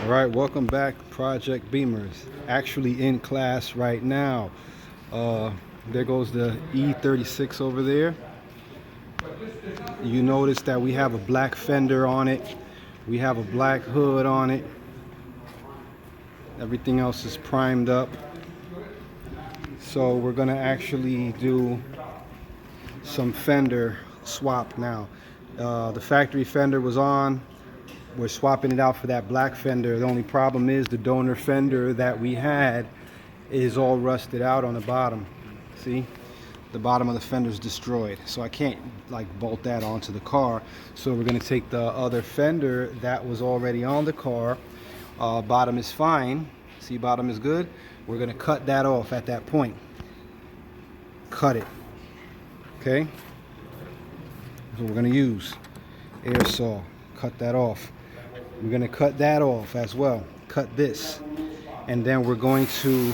All right, welcome back, Project Beamers. Actually in class right now. There goes the e36 over there. You notice that we have a black fender on it. We have a black hood on it. Everything else is primed up. So we're gonna actually do some fender swap now. The factory fender was on. We're swapping it out for that black fender. The only problem is the donor fender that we had is all rusted out on the bottom. See? The bottom of the fender is destroyed. So I can't like bolt that onto the car. So we're gonna take the other fender that was already on the car. Bottom is fine. See, bottom is good. We're gonna cut that off at that point. Cut it. Okay? That's what we're gonna use. Air saw. Cut that off. We're going to cut that off as well. Cut this. And then we're going to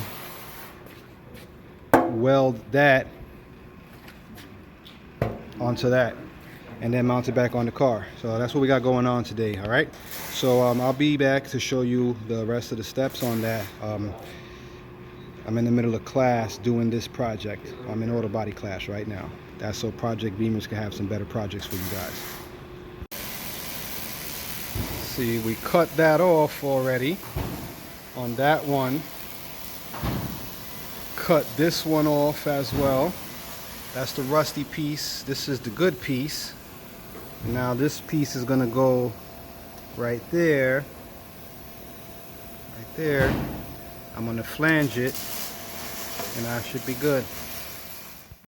weld that onto that. And then mount it back on the car. So that's what we got going on today. Alright. So I'll be back to show you the rest of the steps on that. I'm in the middle of class doing this project. I'm in autobody class right now. That's so Project Beamers can have some better projects for you guys. See, we cut that off already on that one. Cut this one off as well. That's the rusty piece. This is the good piece. Now this piece is gonna go right there. Right there. I'm gonna flange it and I should be good.